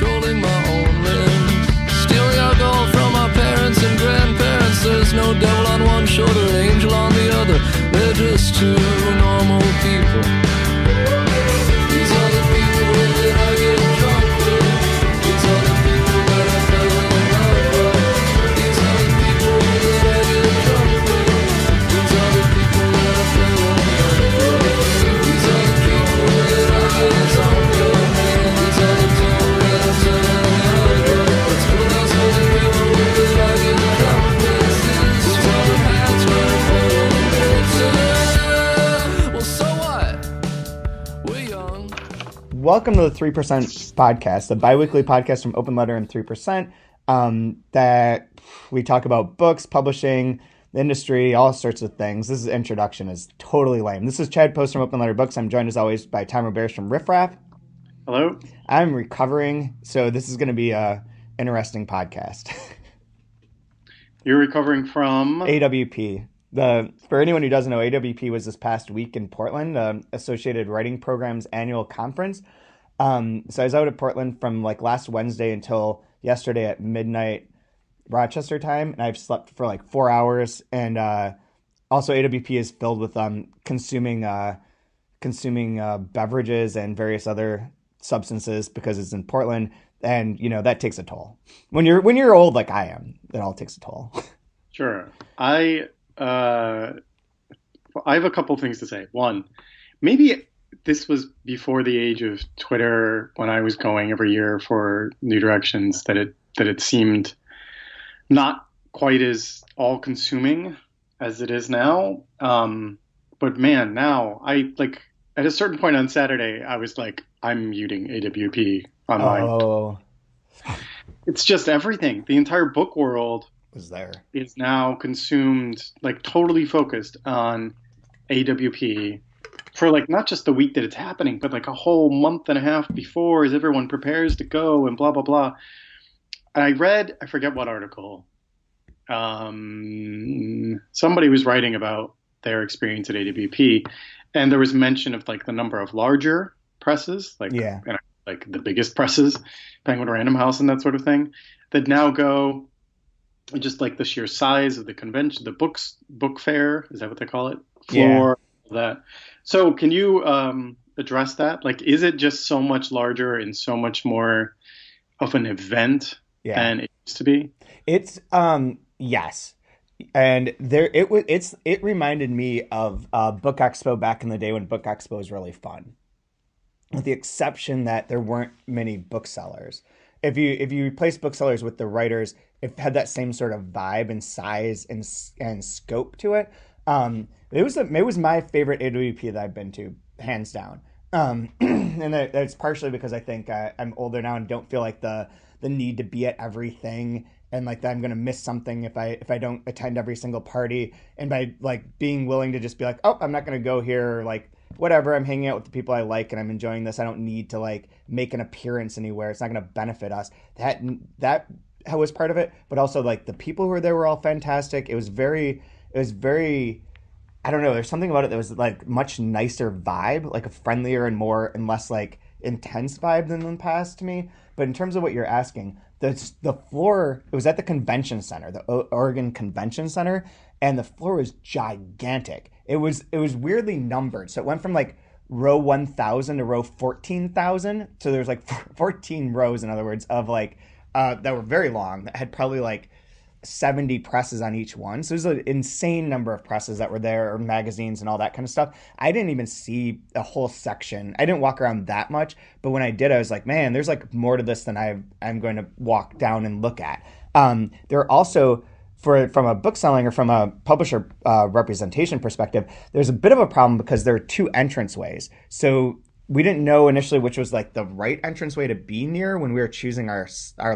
controlling my own limbs. Stealing alcohol from our parents and grandparents. There's no devil on one shoulder, an angel on the other. They're just two normal people. These are the people that I get drunk with. These are the people that I fell in love with. These are the people that I get drunk with. These are the people that I fell in love with. These are the people that I get drunk with. These are the people that I fell in love with. These are the people that I get drunk with. These are the paths where I fell in love with. Well, so what? We're young. Welcome to the 3% Podcast, a bi-weekly podcast from Open Letter and 3%, that we talk about books, publishing, the industry, all sorts of things. This introduction is totally lame. This is Chad Post from Open Letter Books. I'm joined as always by Tom Roberts from Riffraff. Hello. I'm recovering, so this is going to be a interesting podcast. You're recovering from? AWP. For anyone who doesn't know, AWP was this past week in Portland, Associated Writing Program's annual conference. So I was out at Portland from like last Wednesday until yesterday at midnight Rochester time, and I've slept for like 4 hours. And also AWP is filled with consuming beverages and various other substances because it's in Portland, and you know that takes a toll. When you're old like I am, it all takes a toll. Sure. I have a couple things to say. One, maybe this was before the age of Twitter when I was going every year for New Directions that it seemed not quite as all-consuming as it is now. But man, now I like at a certain point on Saturday, I was like, I'm muting AWP on my. It's just everything. The entire book world Was there is now consumed, like totally focused on AWP for like not just the week that it's happening, but like a whole month and a half before as everyone prepares to go and blah, blah, blah. And I read, I forget what article, somebody was writing about their experience at AWP, and there was mention of like the number of larger presses, like, like the biggest presses, Penguin Random House and that sort of thing, that now go just like the sheer size of the convention, the book fair, is that what they call it? For that. So can you address that? Like, is it just so much larger and so much more of an event than it used to be? It's yes. And it reminded me of Book Expo back in the day when Book Expo was really fun. With the exception that there weren't many booksellers. If you replace booksellers with the writers, it had that same sort of vibe and size and scope to it. It was my favorite AWP that I've been to, hands down. And that's partially because I think I'm older now and don't feel like the need to be at everything, and like that I'm gonna miss something if I don't attend every single party. And by like being willing to just be like, oh, I'm not gonna go here, or like whatever, I'm hanging out with the people I like and I'm enjoying this. I don't need to like make an appearance anywhere. It's not gonna benefit us. That was part of it, but also like the people who were there were all fantastic. It was very, I don't know, there's something about it that was like much nicer vibe, like a friendlier and less like intense vibe than in the past to me. But in terms of what you're asking, the floor, it was at the convention center, the Oregon Convention Center, and the floor was gigantic. It was weirdly numbered. So it went from like row 1,000 to row 14,000. So there's like 14 rows, in other words, of like, that were very long, that had probably like 70 presses on each one. So there's an insane number of presses that were there, or magazines and all that kind of stuff. I didn't even see a whole section. I didn't walk around that much, but when I did, I was like, man, there's like more to this than I'm going to walk down and look at. There are also, from a book selling or from a publisher representation perspective, there's a bit of a problem because there are two entranceways. So we didn't know initially which was like the right entranceway to be near when we were choosing our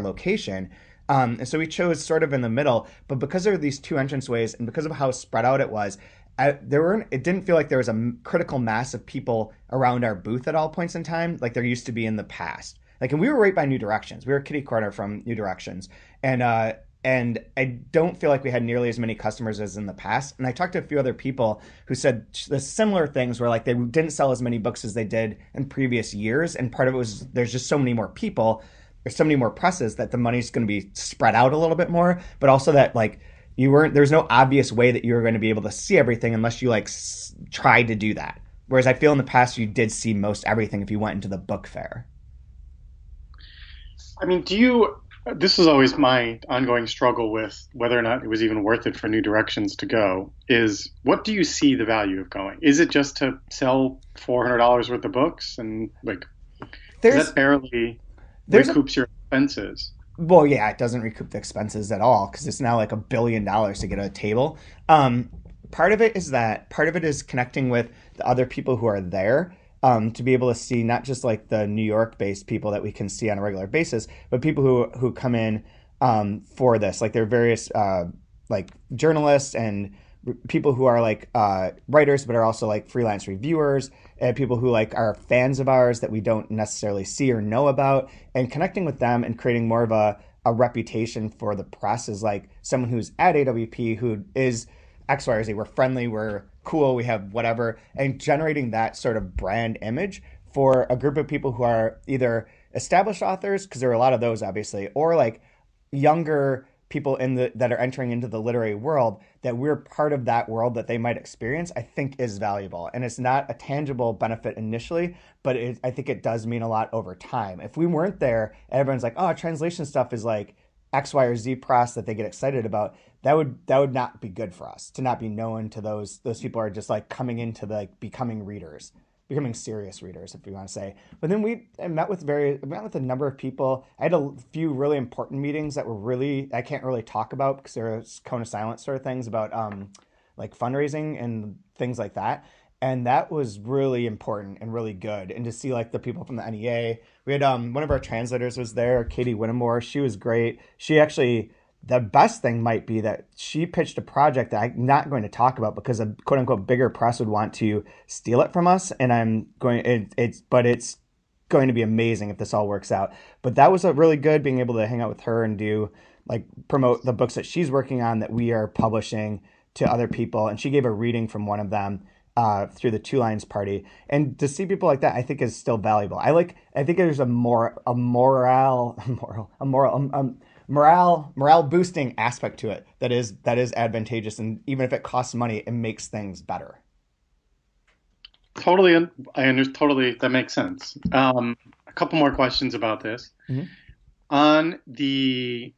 location. And so we chose sort of in the middle, but because there were these two entranceways and because of how spread out it was, it didn't feel like there was a critical mass of people around our booth at all points in time, like there used to be in the past. Like, and we were right by New Directions. We were kitty corner from New Directions. And I don't feel like we had nearly as many customers as in the past. And I talked to a few other people who said the similar things, where like they didn't sell as many books as they did in previous years. And part of it was there's just so many more people. there's so many more presses that the money's going to be spread out a little bit more, but also that like there's no obvious way that you're going to be able to see everything unless you like try to do that. Whereas I feel in the past you did see most everything if you went into the book fair. I mean, this is always my ongoing struggle with whether or not it was even worth it for New Directions to go, is what do you see the value of going? Is it just to sell $400 worth of books and like that barely recoups your expenses? Well, yeah, it doesn't recoup the expenses at all because it's now like $1 billion to get a table. Part of it is connecting with the other people who are there. To be able to see not just like the New York-based people that we can see on a regular basis, but people who come in for this. Like there are various like journalists and people who are like writers, but are also like freelance reviewers, and people who like are fans of ours that we don't necessarily see or know about, and connecting with them and creating more of a reputation for the press as like someone who's at AWP who is X, Y, or Z. We're friendly, we're cool, we have whatever, and generating that sort of brand image for a group of people who are either established authors, because there are a lot of those obviously, or like younger people that are entering into the literary world, that we're part of that world that they might experience, I think is valuable. And it's not a tangible benefit initially, but I think it does mean a lot over time. If we weren't there, everyone's like, oh, translation stuff is like X, Y, or Z press that they get excited about. That would not be good for us to not be known to those people who are just like coming into like becoming serious readers, if you want to say. But then I met with a number of people. I had a few really important meetings that were I can't really talk about because they're cone of silence sort of things about like fundraising and things like that. And that was really important and really good. And to see like the people from the NEA, we had one of our translators was there, Katie Whittemore. She was great. She actually, the best thing might be that she pitched a project that I'm not going to talk about because a quote unquote bigger press would want to steal it from us. And it's going to be amazing if this all works out. But that was a really good being able to hang out with her and do like promote the books that she's working on that we are publishing to other people. And she gave a reading from one of them through the Two Lines Party, and to see people like that, I think is still valuable. I think there's a morale boosting aspect to it that is advantageous, and even if it costs money, it makes things better. Totally, totally. That makes sense. A couple more questions about this. Mm-hmm. On the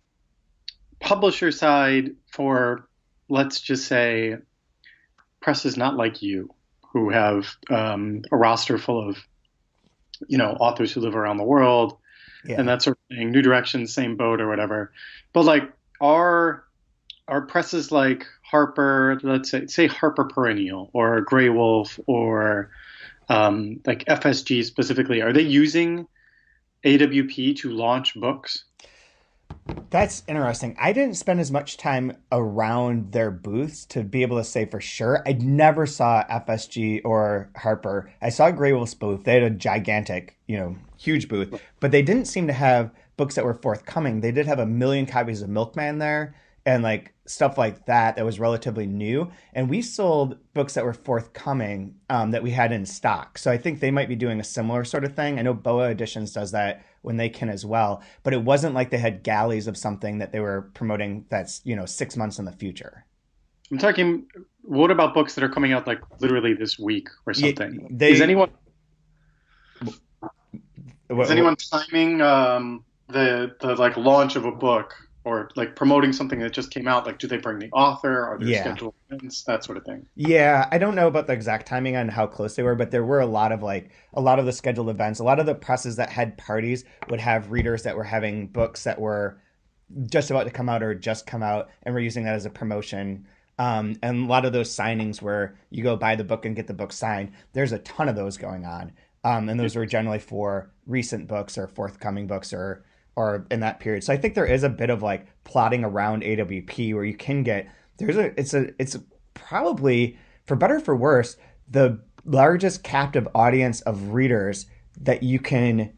publisher side, for let's just say presses not like you, who have a roster full of, authors who live around the world, and that sort of thing. New Directions, same boat or whatever. But like, are presses like Harper, let's say Harper Perennial or Grey Wolf or like FSG specifically, are they using AWP to launch books? That's interesting. I didn't spend as much time around their booths to be able to say for sure. I never saw FSG or Harper. I saw Grey Wolf's booth. They had a gigantic, huge booth, but they didn't seem to have books that were forthcoming. They did have 1 million copies of Milkman there and like stuff like that was relatively new. And we sold books that were forthcoming that we had in stock. So I think they might be doing a similar sort of thing. I know Boa Editions does that when they can as well, but it wasn't like they had galleys of something that they were promoting that's 6 months in the future. I'm talking, what about books that are coming out like literally this week or something? Is anyone timing the like launch of a book or like promoting something that just came out? Like, do they bring the author? Are there scheduled events? That sort of thing. Yeah, I don't know about the exact timing on how close they were, but there were a lot of the scheduled events. A lot of the presses that had parties would have readers that were having books that were just about to come out or just come out, and we're using that as a promotion. And a lot of those signings where you go buy the book and get the book signed, there's a ton of those going on. And those were generally for recent books or forthcoming books or in that period. So I think there is a bit of like plotting around AWP where you can get, it's probably, for better or for worse, the largest captive audience of readers that you can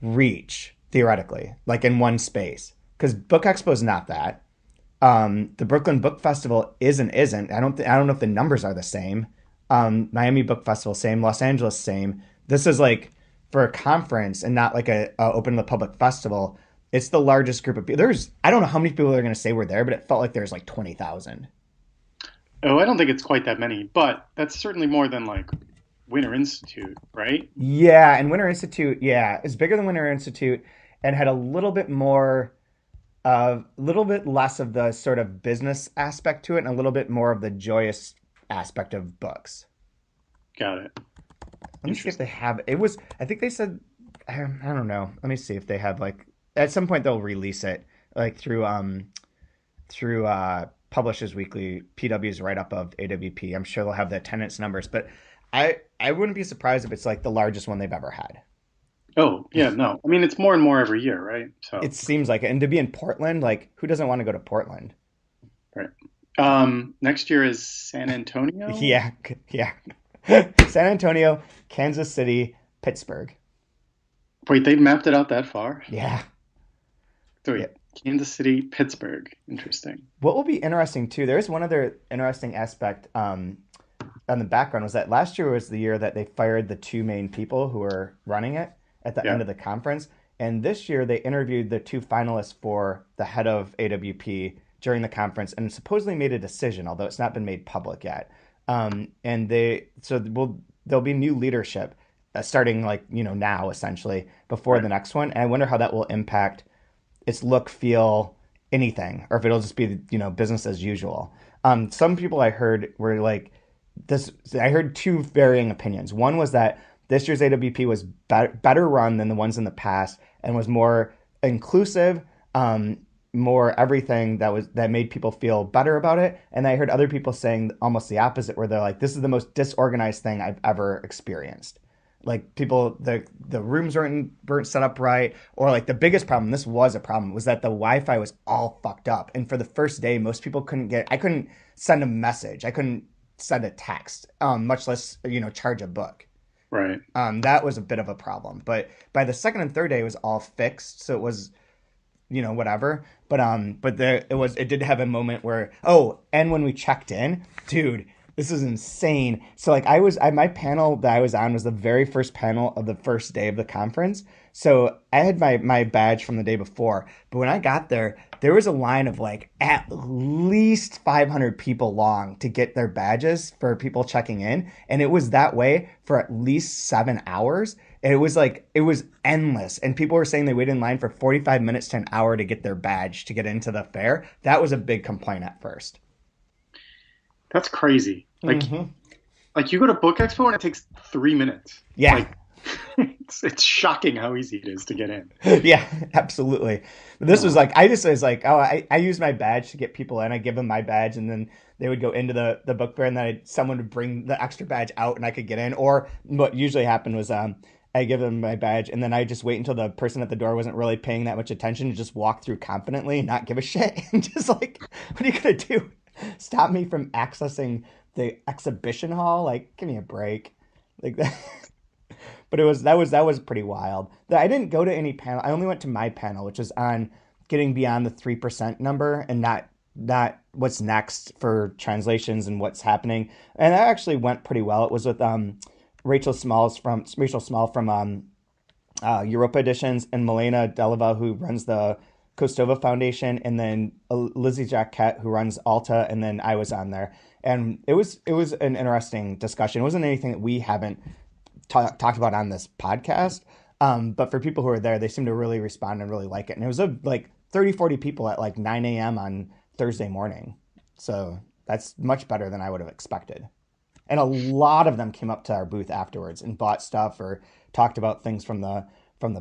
reach theoretically, like in one space. Because Book Expo is not that. The Brooklyn Book Festival isn't. I don't know if the numbers are the same. Miami Book Festival, same. Los Angeles, same. This is like for a conference and not like a open to the public festival. It's the largest group of people. I don't know how many people they're going to say were there, but it felt like there's like 20,000. Oh, I don't think it's quite that many, but that's certainly more than like Winter Institute, right? Yeah, and Winter Institute, yeah, is bigger than Winter Institute and had a little bit less of the sort of business aspect to it and a little bit more of the joyous aspect of books. Got it. Let me see if they have, I think they said, I don't know. Let me see if they have like, at some point they'll release it like through Publishers Weekly, PW's write-up of AWP. I'm sure they'll have the attendance numbers, but I wouldn't be surprised if it's like the largest one they've ever had. Oh, yeah, no. I mean, it's more and more every year, right? So it seems like it. And to be in Portland, like who doesn't want to go to Portland? Right. Next year is San Antonio? Yeah. San Antonio, Kansas City, Pittsburgh. Wait, they've mapped it out that far? Yeah. So wait, yeah. Kansas City, Pittsburgh. Interesting. What will be interesting too, there's one other interesting aspect on the background was that last year was the year that they fired the two main people who were running it at the end of the conference. And this year they interviewed the two finalists for the head of AWP during the conference and supposedly made a decision, although it's not been made public yet. And there'll be new leadership starting like, now essentially before the next one. And I wonder how that will impact its look, feel, anything, or if it'll just be, business as usual. Some people I heard were like this. I heard two varying opinions. One was that this year's AWP was better run than the ones in the past and was more inclusive, more everything that made people feel better about it. And I heard other people saying almost the opposite, where they're like, this is the most disorganized thing I've ever experienced. Like people, the rooms weren't set up right, or like the biggest problem, this was a problem, was that the Wi-Fi was all fucked up. And for the first day, most people I couldn't send a message. I couldn't send a text, much less, charge a book. Right. That was a bit of a problem. But by the second and third day, it was all fixed. So it was, whatever. But it did have a moment where, and when we checked in, dude, this is insane. So like my panel that I was on was the very first panel of the first day of the conference. So I had my badge from the day before, but when I got there was a line of like at least 500 people long to get their badges for people checking in. And it was that way for at least 7 hours. And it was endless. And people were saying they waited in line for 45 minutes to an hour to get their badge to get into the fair. That was a big complaint at first. That's crazy. Like you go to Book Expo and it takes 3 minutes. Yeah. Like, it's shocking how easy it is to get in. Yeah, absolutely. This was like, I use my badge to get people in. I give them my badge and then they would go into the book fair and then someone would bring the extra badge out and I could get in. Or what usually happened was I give them my badge and then I just wait until the person at the door wasn't really paying that much attention to just walk through confidently and not give a shit. And just like, what are you going to do? Stop me from accessing the exhibition hall? Like, give me a break. Like that. But that was pretty wild. I didn't go to any panel. I only went to my panel, which is on getting beyond the 3% number and not what's next for translations and what's happening. And that actually went pretty well. It was with Rachel Small from Europa Editions and Milena Deleva, who runs the Kostova Foundation, and then Lizzie Jacquette, who runs Alta, and then I was on there. And it was an interesting discussion. It wasn't anything that we haven't talked about on this podcast, but for people who are there, they seem to really respond and really like it. And it was like 30, 40 people at like 9 a.m. on Thursday morning. So that's much better than I would have expected. And a lot of them came up to our booth afterwards and bought stuff or talked about things from the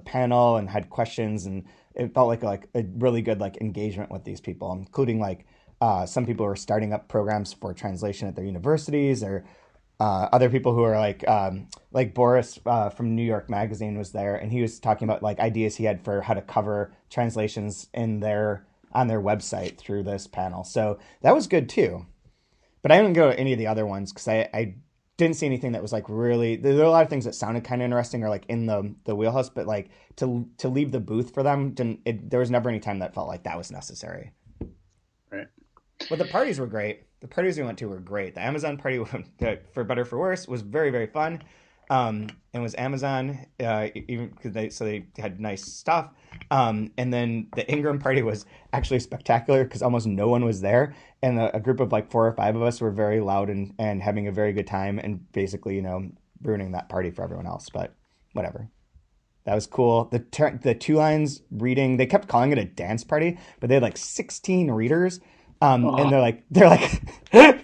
panel and had questions. And it felt like a really good like engagement with these people, including like some people who are starting up programs for translation at their universities, or other people who are like Boris from New York Magazine was there, and he was talking about like ideas he had for how to cover translations on their website through this panel. So that was good too. But I didn't go to any of the other ones because I didn't see anything that was like really. There were a lot of things that sounded kind of interesting or like in the wheelhouse, but like to leave the booth for them, there was never any time that felt like that was necessary. Right. But the parties were great. The parties we went to were great. The Amazon party, for better or for worse, was very, very fun. It was Amazon, even because they had nice stuff. And then the Ingram party was actually spectacular because almost no one was there, and a group of like 4 or 5 of us were very loud and having a very good time, and basically, ruining that party for everyone else. But whatever. That was cool. The Two Lines reading, they kept calling it a dance party, but they had like 16 readers. And they're like, and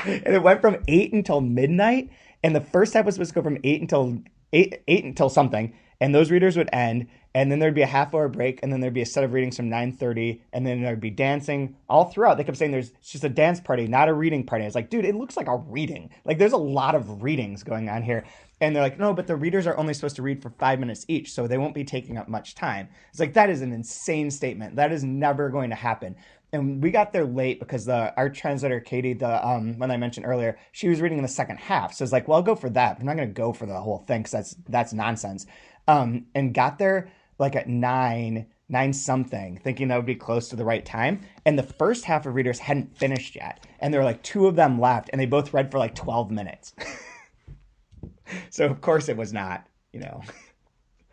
it went from 8 until midnight. And the first half was supposed to go from 8 until something. And those readers would end. And then there'd be a half-hour break. And then there'd be a set of readings from 9:30. And then there'd be dancing all throughout. They kept saying it's just a dance party, not a reading party. It's like, dude, it looks like a reading. Like, there's a lot of readings going on here. And they're like, no, but the readers are only supposed to read for 5 minutes each, so they won't be taking up much time. It's like, that is an insane statement. That is never going to happen. And we got there late because our translator, Katie, one I mentioned earlier, she was reading in the second half. So it's like, well, I'll go for that. But I'm not going to go for the whole thing because that's nonsense. And got there like at 9 something, thinking that would be close to the right time. And the first half of readers hadn't finished yet. And there were like 2 of them left, and they both read for like 12 minutes. So, of course, it was not,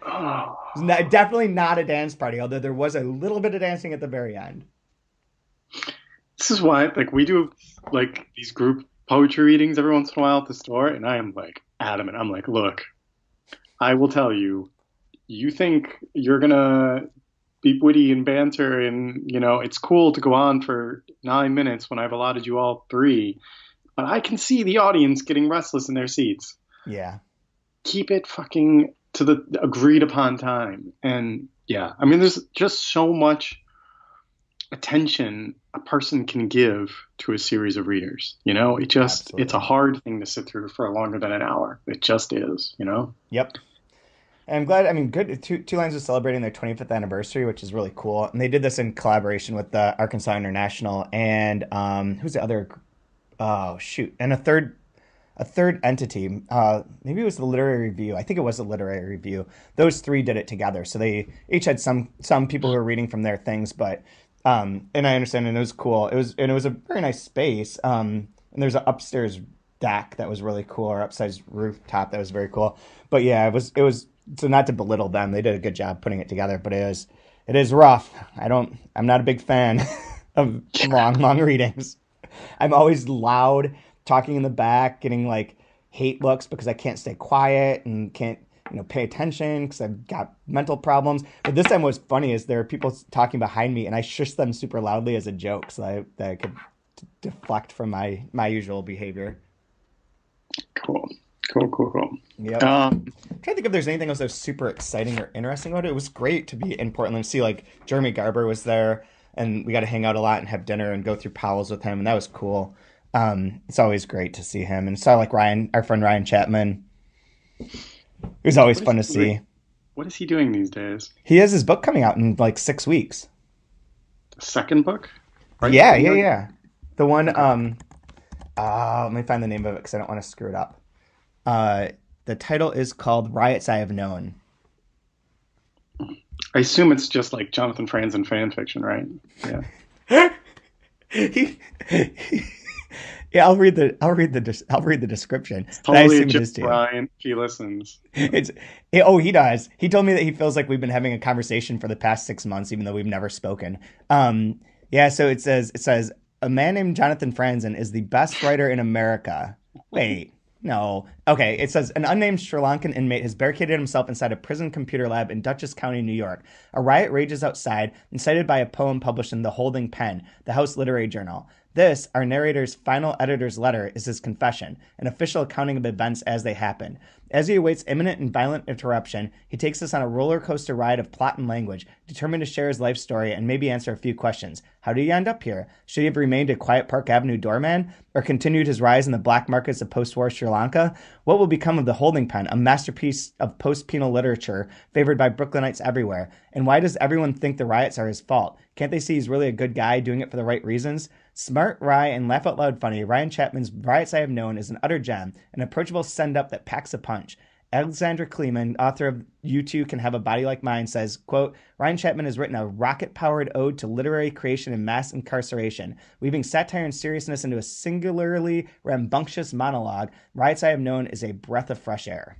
definitely not a dance party, although there was a little bit of dancing at the very end. This is why, we do, these group poetry readings every once in a while at the store, and I am, adamant. I'm like, look, I will tell you, you think you're going to be witty and banter, and, it's cool to go on for 9 minutes when I've allotted you all 3, but I can see the audience getting restless in their seats. Yeah. Keep it fucking to the agreed upon time. And yeah, I mean, there's just so much attention a person can give to a series of readers. Absolutely. It's a hard thing to sit through for longer than an hour. It just is, Yep. And I'm glad, good. Two Lines was celebrating their 25th anniversary, which is really cool. And they did this in collaboration with the Arkansas International and who's the other? Oh, shoot. And a third entity, maybe it was the Literary Review. I think it was the Literary Review. Those 3 did it together. So they each had some people who were reading from their things, but and I understand, and it was cool. It was a very nice space. And there's an upstairs deck that was really cool, or upstairs rooftop that was very cool. But yeah, it was so not to belittle them. They did a good job putting it together, but it is rough. I'm not a big fan of long readings. I'm always loud, talking in the back, getting hate looks because I can't stay quiet and can't pay attention because I've got mental problems. But this time what's funny is there are people talking behind me, and I shush them super loudly as a joke so that I could deflect from my usual behavior. Cool. Yep. I'm trying to think if there's anything else that was super exciting or interesting about it. It was great to be in Portland and see Jeremy Garber was there, and we got to hang out a lot and have dinner and go through Powell's with him, and that was cool. It's always great to see him, and saw our friend Ryan Chapman. It was always fun to see. What is he doing these days? He has his book coming out in 6 weeks. The second book? Right? Yeah. The one. Let me find the name of it because I don't want to screw it up. The title is called Riots I Have Known. I assume it's just like Jonathan Franzen fan fiction, right? Yeah. Yeah, I'll read the description. It's totally a Jim Brian if he listens. He does. He told me that he feels like we've been having a conversation for the past 6 months, even though we've never spoken. So it says a man named Jonathan Franzen is the best writer in America. Wait. No. Okay, it says an unnamed Sri Lankan inmate has barricaded himself inside a prison computer lab in Dutchess County, New York. A riot rages outside, incited by a poem published in The Holding Pen, the House Literary Journal. This, our narrator's final editor's letter, is his confession, an official accounting of events as they happened. As he awaits imminent and violent interruption, he takes us on a roller coaster ride of plot and language, determined to share his life story and maybe answer a few questions. How did he end up here? Should he have remained a quiet Park Avenue doorman, or continued his rise in the black markets of post-war Sri Lanka? What will become of The Holding Pen, a masterpiece of post-penal literature favored by Brooklynites everywhere? And why does everyone think the riots are his fault? Can't they see he's really a good guy doing it for the right reasons? Smart, wry, and laugh-out-loud funny, Ryan Chapman's Riots I Have Known is an utter gem, an approachable send-up that packs a punch. Alexandra Kleeman, author of You Too Can Have a Body Like Mine, says, quote, Ryan Chapman has written a rocket-powered ode to literary creation and mass incarceration. Weaving satire and seriousness into a singularly rambunctious monologue, Riots I Have Known is a breath of fresh air.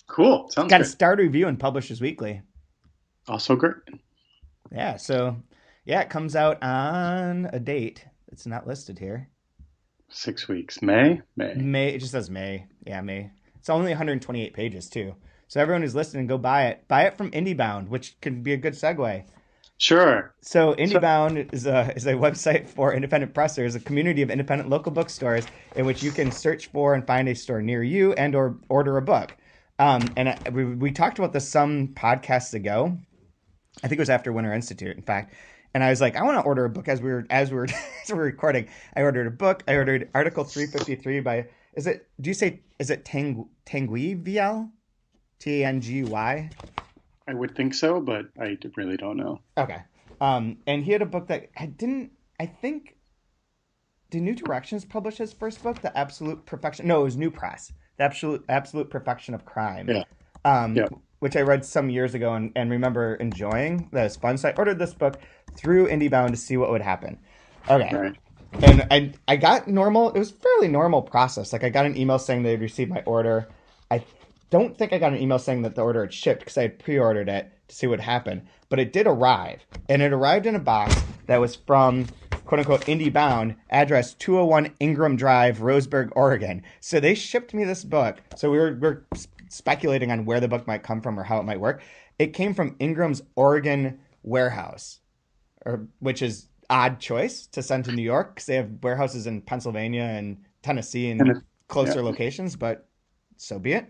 Cool. Sounds got good. a starred review and publishes weekly. Also great. Yeah. So, yeah, it comes out on a date. It's not listed here. 6 weeks. May. It just says May. Yeah, May. It's only 128 pages too. So everyone who's listening, go buy it. Buy it from IndieBound, which can be a good segue. Sure. So IndieBound is a website for independent pressers, a community of independent local bookstores in which you can search for and find a store near you and or order a book. We talked about this some podcasts ago. I think it was after Winter Institute, in fact. And I was like, I want to order a book as we were as we were recording. I ordered a book. I ordered Article 353 by is it Tanguy? Tangy? I would think so, but I really don't know. Okay. And he had a book that did New Directions publish his first book, The Absolute Perfection? No, it was New Press, The Absolute Perfection of Crime. Yeah. Which I read some years ago and remember enjoying. That was fun. So I ordered this book through IndieBound to see what would happen. Okay. Right. And I got normal. It was a fairly normal process. Like I got an email saying they'd received my order. I don't think I got an email saying that the order had shipped because I had pre-ordered it to see what happened. But it did arrive. And it arrived in a box that was from, quote-unquote, IndieBound, address 201 Ingram Drive, Roseburg, Oregon. So they shipped me this book. So we're speculating on where the book might come from or how it might work. It came from Ingram's Oregon warehouse, which is odd choice to send to New York because they have warehouses in Pennsylvania and Tennessee and closer locations, but so be it.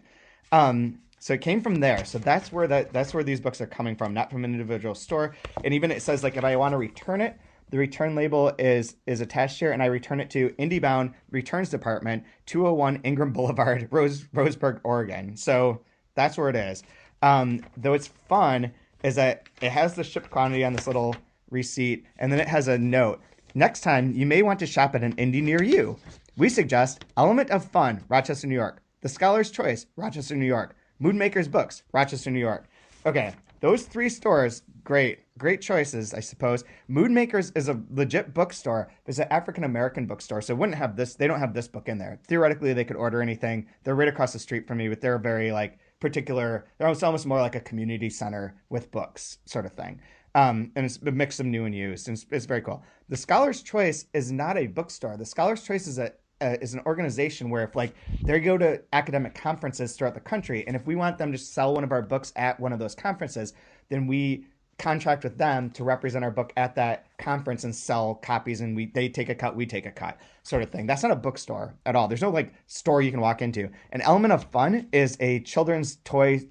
So it came from there. So that's where these books are coming from, not from an individual store. And even it says like if I want to return it, the return label is attached here, and I return it to IndieBound Returns Department, 201 Ingram Boulevard, Roseburg, Oregon. So that's where it is. Though it's fun is that it has the shipped quantity on this little receipt, and then it has a note. Next time, you may want to shop at an indie near you. We suggest Element of Fun, Rochester, New York. The Scholar's Choice, Rochester, New York. Moonmaker's Books, Rochester, New York. Okay, those three stores, great choices, I suppose. Moonmakers is a legit bookstore. There's an African-American bookstore, so it wouldn't have this. They don't have this book in there. Theoretically, they could order anything. They're right across the street from me, but they're very particular. They're almost more like a community center with books sort of thing. And it's a mix of new and used, and it's very cool. The Scholar's Choice is not a bookstore. The Scholar's Choice is an organization where if they go to academic conferences throughout the country, and if we want them to sell one of our books at one of those conferences, then we contract with them to represent our book at that conference and sell copies, and they take a cut, we take a cut, sort of thing. That's not a bookstore at all. There's no store you can walk into. An Element of Fun is a children's toy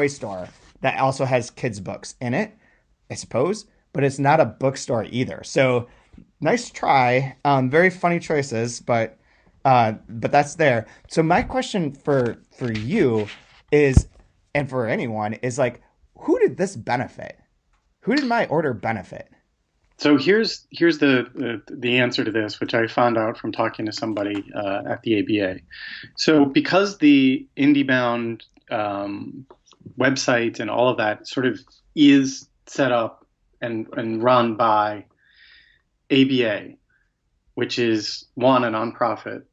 store that also has kids' books in it, I suppose, but it's not a bookstore either. So nice try. Very funny choices, but that's there. So my question for you is, and for anyone, is who did this benefit? Who did my order benefit? So here's the answer to this, which I found out from talking to somebody at the ABA. So because the IndieBound website and all of that sort of is set up and run by ABA, which is one, a nonprofit,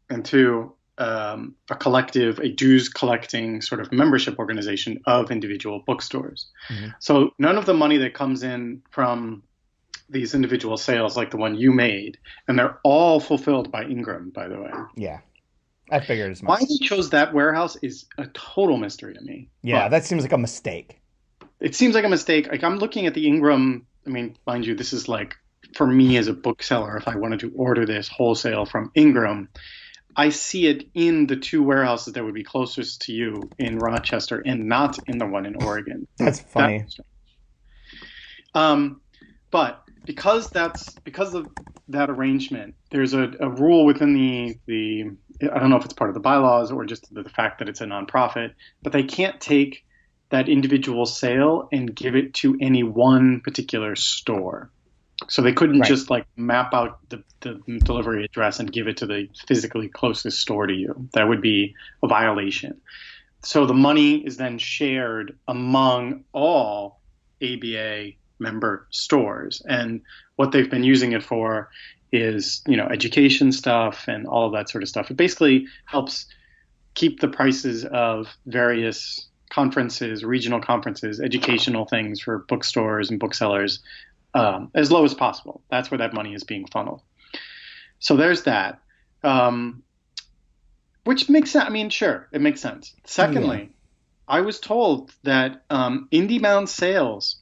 and two, a dues collecting sort of membership organization of individual bookstores. Mm-hmm. So none of the money that comes in from these individual sales, like the one you made, and they're all fulfilled by Ingram, by the way. Yeah, I figured as much. Why they chose that warehouse is a total mystery to me. Yeah, that seems like a mistake. It seems like a mistake. I'm looking at the Ingram. I mean, mind you, this is for me as a bookseller, if I wanted to order this wholesale from Ingram, I see it in the two warehouses that would be closest to you in Rochester and not in the one in Oregon. That's funny. But because of that arrangement, there's a rule within the I don't know if it's part of the bylaws or just the fact that it's a nonprofit, but they can't take that individual sale and give it to any one particular store. So they couldn't just map out the delivery address and give it to the physically closest store to you. That would be a violation. So the money is then shared among all ABA member stores. And what they've been using it for is, education stuff and all of that sort of stuff. It basically helps keep the prices of various conferences, regional conferences, educational things for bookstores and booksellers as low as possible. That's where that money is being funneled. So there's that, which makes sense. I mean, sure, it makes sense. Secondly, I was told that IndieBound sales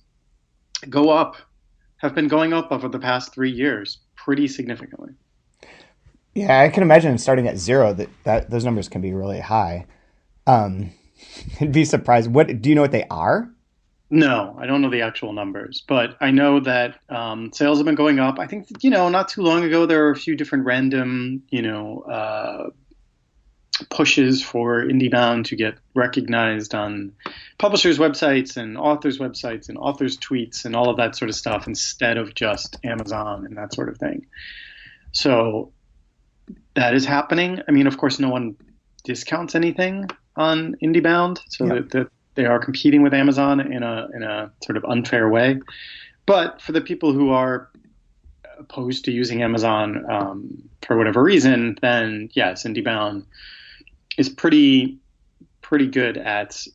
have been going up over the past 3 years pretty significantly. Yeah, I can imagine starting at zero that those numbers can be really high. I'd be surprised. What do you know what they are? No, I don't know the actual numbers, but I know that sales have been going up. I think, not too long ago, there were a few different random, pushes for IndieBound to get recognized on publishers' websites and authors' websites and authors' tweets and all of that sort of stuff instead of just Amazon and that sort of thing. So that is happening. I mean, of course, no one discounts anything on IndieBound, so that they are competing with Amazon in a sort of unfair way. But for the people who are opposed to using Amazon for whatever reason, then yes, IndieBound is pretty good at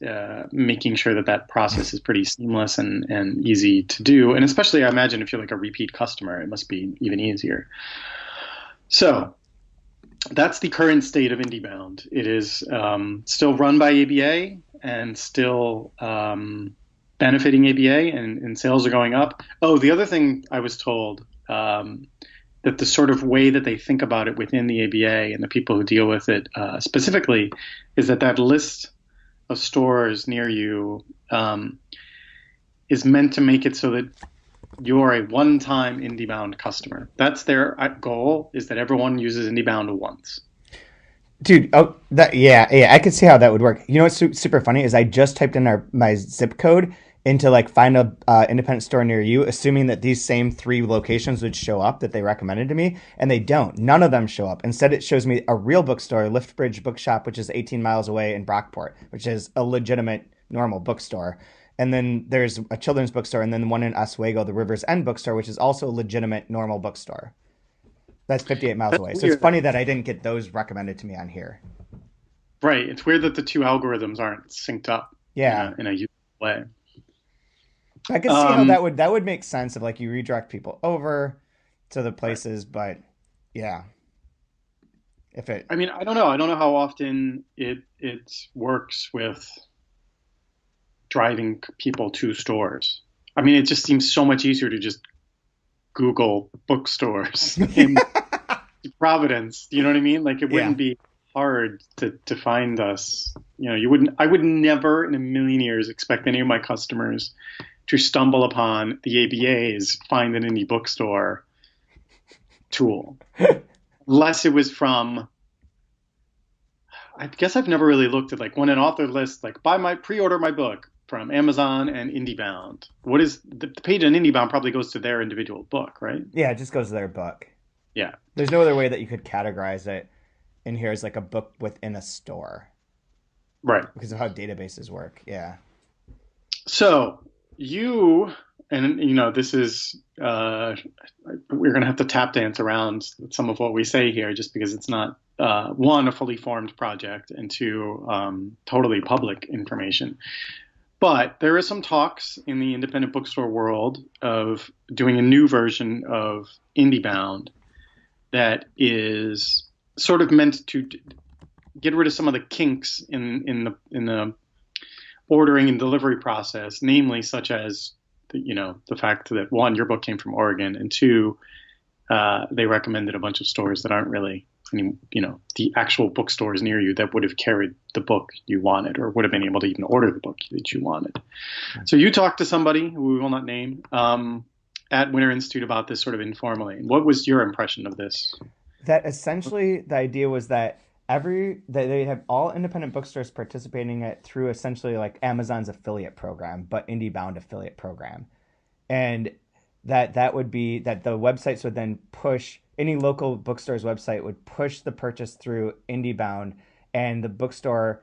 making sure that process is pretty seamless and easy to do. And especially, I imagine, if you're like a repeat customer, it must be even easier. So that's the current state of IndieBound. It is still run by ABA and still benefiting ABA, and sales are going up. Oh, the other thing I was told, that the sort of way that they think about it within the ABA and the people who deal with it specifically is that list of stores near you is meant to make it so that you're a one-time IndieBound customer. That's their goal, is that everyone uses IndieBound once. Dude, I could see how that would work. You know what's super funny is I just typed in my zip code into like find a independent store near you, assuming that these same 3 locations would show up that they recommended to me, and they don't. None of them show up. Instead, it shows me a real bookstore, Liftbridge Bookshop, which is 18 miles away in Brockport, which is a legitimate normal bookstore. And then there's a children's bookstore, and then one in Oswego, the River's End bookstore, which is also a legitimate normal bookstore. That's 58 miles away. Weird. So it's funny that I didn't get those recommended to me on here. Right. It's weird that the 2 algorithms aren't synced up. Yeah. In a useful way. I can see how that would make sense if like you redirect people over to the places, but yeah. I mean, I don't know. I don't know how often it works with driving people to stores. I mean, it just seems so much easier to just Google bookstores in Providence. You know what I mean? Like, it wouldn't be hard to find us. I would never in a million years expect any of my customers to stumble upon the ABA's Find an Indie Bookstore tool. Unless it was from, I guess I've never really looked at like when an author lists like pre-order my book from Amazon and IndieBound. What is the page on IndieBound probably goes to their individual book, right? Yeah, it just goes to their book. Yeah. There's no other way that you could categorize it in here as like a book within a store. Right. Because of how databases work. Yeah. So this is, we're going to have to tap dance around some of what we say here just because it's not, one, a fully formed project, and 2, totally public information. But there is some talks in the independent bookstore world of doing a new version of IndieBound that is sort of meant to get rid of some of the kinks in the ordering and delivery process, namely such as the fact that 1, your book came from Oregon, and 2, they recommended a bunch of stores that aren't really the actual bookstores near you that would have carried the book you wanted or would have been able to even order the book that you wanted. So you talked to somebody who we will not name at Winter Institute about this sort of informally. What was your impression of this? That essentially the idea was that they have all independent bookstores participating it through essentially like Amazon's affiliate program, but IndieBound affiliate program. And that would be that the websites would then push, any local bookstore's website would push the purchase through IndieBound, and the bookstore,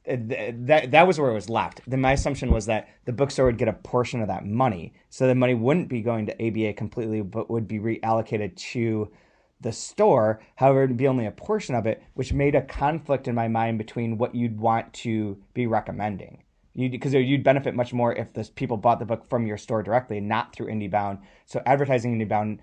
that was where it was left. Then my assumption was that the bookstore would get a portion of that money. So the money wouldn't be going to ABA completely, but would be reallocated to the store. However, it'd be only a portion of it, which made a conflict in my mind between what you'd want to be recommending. Because you'd benefit much more if the people bought the book from your store directly, not through IndieBound. So advertising IndieBound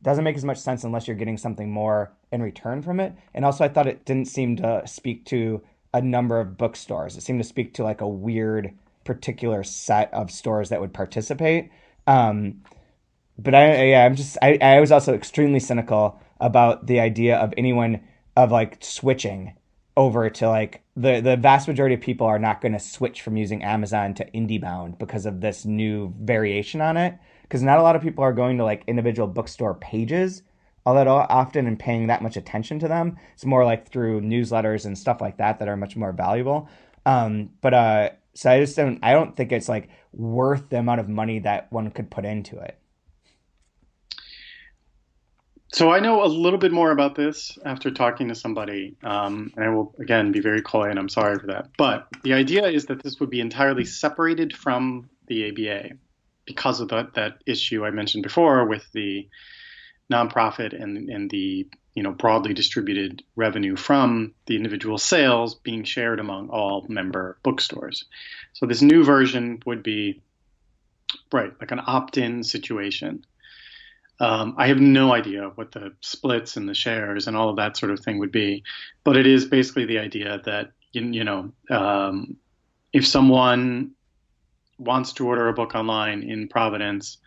doesn't make as much sense unless you're getting something more in return from it. And also, I thought it didn't seem to speak to a number of bookstores. It seemed to speak to like a weird particular set of stores that would participate. But I was also extremely cynical about the idea of anyone of like switching over to like the vast majority of people are not going to switch from using Amazon to IndieBound because of this new variation on it. Because not a lot of people are going to like individual bookstore pages all that often and paying that much attention to them. It's more like through newsletters and stuff like that are much more valuable. So I don't think it's like worth the amount of money that one could put into it. So I know a little bit more about this after talking to somebody, and I will, again, be very coy, and I'm sorry for that. But the idea is that this would be entirely separated from the ABA because of that issue I mentioned before with the nonprofit and the broadly distributed revenue from the individual sales being shared among all member bookstores. So this new version would be, right, like an opt-in situation. I have no idea what the splits and the shares and all of that sort of thing would be, but it is basically the idea that, if someone wants to order a book online in Providence,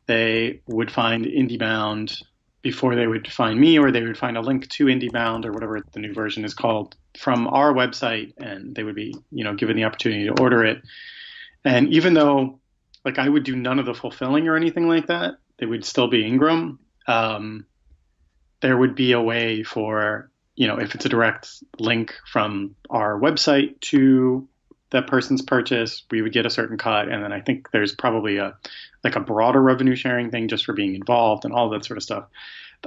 they would find IndieBound before they would find me, or they would find a link to IndieBound or whatever the new version is called from our website, and they would be, given the opportunity to order it. And even though, like, I would do none of the fulfilling or anything like that, they would still be Ingram. There would be a way for, if it's a direct link from our website to that person's purchase, we would get a certain cut. And then I think there's probably a broader revenue sharing thing just for being involved and all that sort of stuff.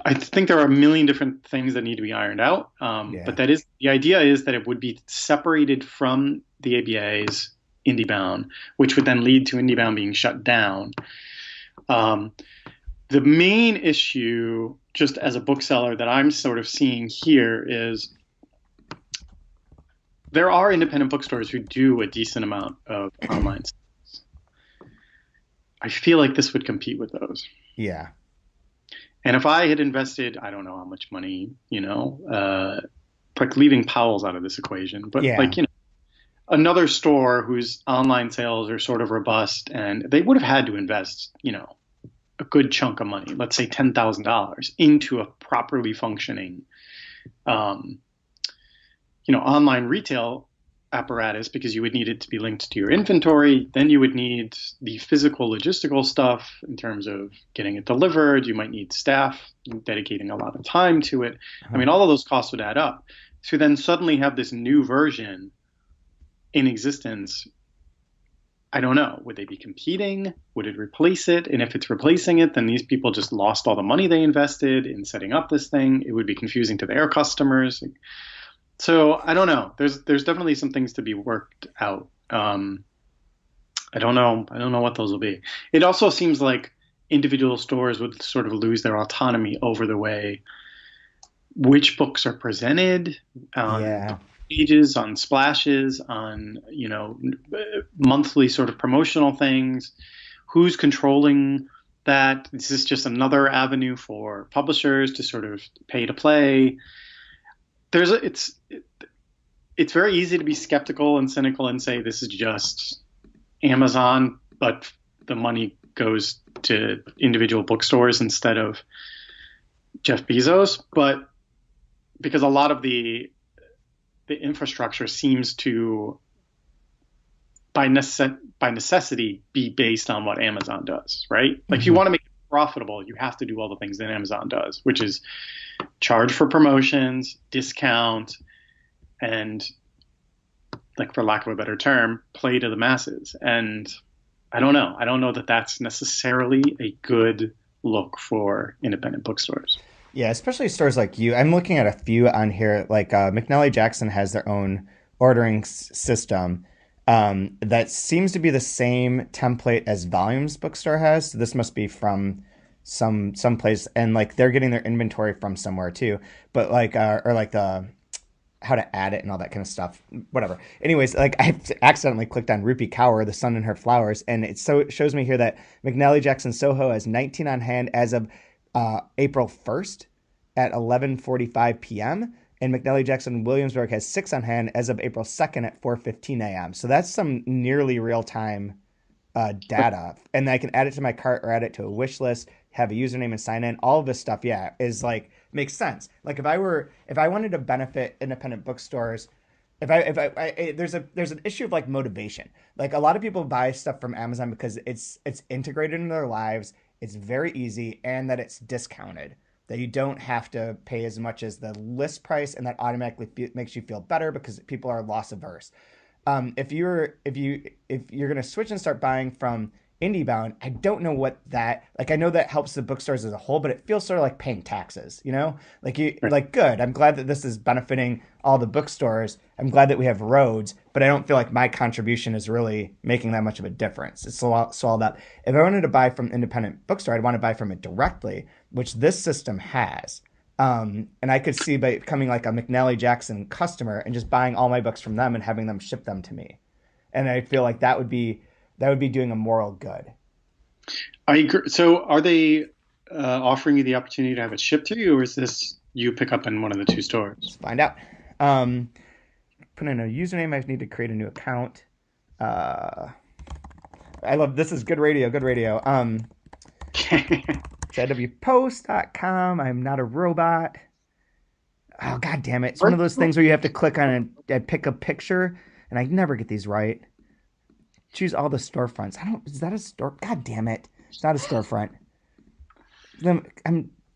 I think there are a million different things that need to be ironed out. But the idea is that it would be separated from the ABA's IndieBound, which would then lead to IndieBound being shut down. The main issue, just as a bookseller, that I'm sort of seeing here is there are independent bookstores who do a decent amount of online sales. I feel like this would compete with those. Yeah. And if I had invested, I don't know how much money, like leaving Powell's out of this equation, but another store whose online sales are sort of robust, and they would have had to invest, a good chunk of money, let's say $10,000, into a properly functioning, online retail apparatus, because you would need it to be linked to your inventory. Then you would need the physical logistical stuff in terms of getting it delivered. You might need staff dedicating a lot of time to it. I mean, all of those costs would add up. To then suddenly have this new version in existence, I don't know. Would they be competing? Would it replace it? And if it's replacing it, then these people just lost all the money they invested in setting up this thing. It would be confusing to their customers. So I don't know. There's definitely some things to be worked out. I don't know what those will be. It also seems like individual stores would sort of lose their autonomy over the way which books are presented on pages, on splashes, on monthly sort of promotional things. Who's controlling that? This is just another avenue for publishers to sort of pay to play. It's very easy to be skeptical and cynical and say this is just Amazon, but the money goes to individual bookstores instead of Jeff Bezos. But because a lot of the infrastructure seems to, by necessity, be based on what Amazon does, right? Like if you want to make it profitable, you have to do all the things that Amazon does, which is charge for promotions, discount, and, like, for lack of a better term, play to the masses. And I don't know that that's necessarily a good look for independent bookstores. Yeah, especially stores like you. I'm looking at a few on here. Like McNally Jackson has their own ordering system that seems to be the same template as Volumes Bookstore has. So this must be from some place, and like they're getting their inventory from somewhere too. But like or like the how to add it and all that kind of stuff. Whatever. Anyways, like I accidentally clicked on Rupi Kaur, The Sun and Her Flowers, and it shows me here that McNally Jackson Soho has 19 on hand as of April 1st at 11:45 p.m. And McNally Jackson Williamsburg has 6 on hand as of April 2nd at 4:15 a.m. So that's some nearly real time data, and I can add it to my cart or add it to a wish list, have a username and sign in. All of this stuff, yeah, is like makes sense. Like if I wanted to benefit independent bookstores, there's an issue of like motivation. Like a lot of people buy stuff from Amazon because it's integrated into their lives, it's very easy, and that it's discounted. That you don't have to pay as much as the list price, and that automatically makes you feel better because people are loss averse. If you're gonna switch and start buying from IndieBound, I don't know what that like. I know that helps the bookstores as a whole, but it feels sort of like paying taxes. Like like good. I'm glad that this is benefiting all the bookstores. I'm glad that we have roads, but I don't feel like my contribution is really making that much of a difference. It's all up. If I wanted to buy from independent bookstore, I'd want to buy from it directly, which this system has. And I could see by becoming like a McNally Jackson customer and just buying all my books from them and having them ship them to me. And I feel like that would be doing a moral good. I agree. So are they offering you the opportunity to have it shipped to you, or is this you pick up in one of the 2 stores? Let's find out. Put in a username. I need to create a new account. I love this. Is good radio. Good radio. It's awpost.com. I'm not a robot. Oh, God damn it. It's one of those things where you have to click on and pick a picture, and I never get these right. Choose all the storefronts. Is that a store? God damn it. It's not a storefront. Let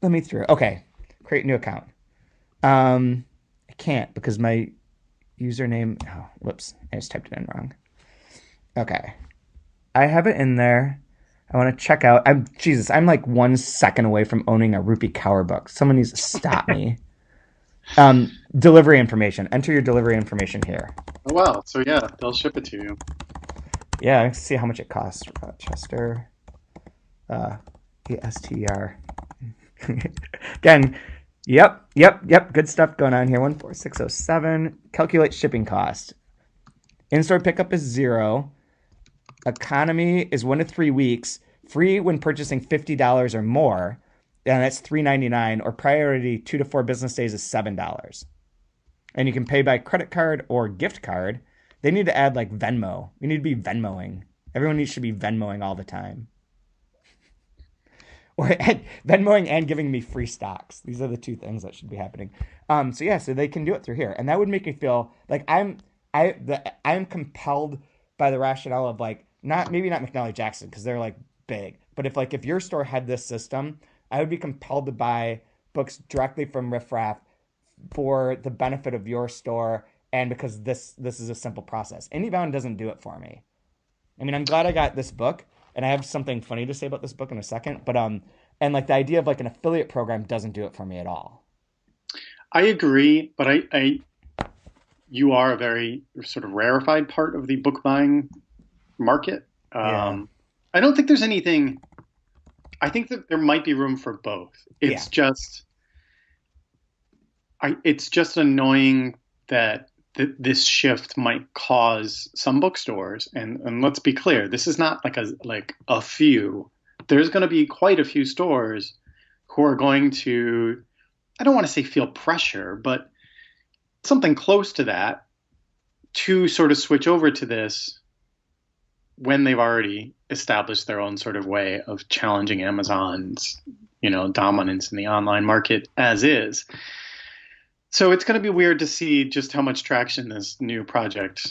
me through. Okay. Create new account. I can't because my username. Oh, whoops. I just typed it in wrong. Okay. I have it in there. I want to check out. I'm like 1 second away from owning a Rupi Kaur book. Someone needs to stop me. Delivery information. Enter your delivery information here. Oh, wow. So yeah, they'll ship it to you. Yeah, let's see how much it costs. Chester. ESTR. Again, yep. Good stuff going on here. 14607. Calculate shipping cost. In-store pickup is 0. Economy is 1 to 3 weeks. Free when purchasing $50 or more. And that's $3.99. Or priority 2 to 4 business days is $7. And you can pay by credit card or gift card. They need to add like Venmo. We need to be Venmoing. Everyone needs to be Venmoing all the time. Or Venmoing and giving me free stocks. These are the 2 things that should be happening. So they can do it through here. And that would make me feel like I'm compelled by the rationale of like, maybe not McNally Jackson because they're like big. But if your store had this system, I would be compelled to buy books directly from Riffraff for the benefit of your store. And because this is a simple process. IndieBound doesn't do it for me. I mean, I'm glad I got this book, and I have something funny to say about this book in a second. But and like the idea of like an affiliate program doesn't do it for me at all. I agree, but you are a very sort of rarefied part of the book buying market. Yeah. I don't think there's anything. I think that there might be room for both. It's just annoying that this shift might cause some bookstores, and let's be clear, this is not like a few. There's going to be quite a few stores who are going to, I don't want to say feel pressure, but something close to that to sort of switch over to this when they've already established their own sort of way of challenging Amazon's, dominance in the online market as is. So it's going to be weird to see just how much traction this new project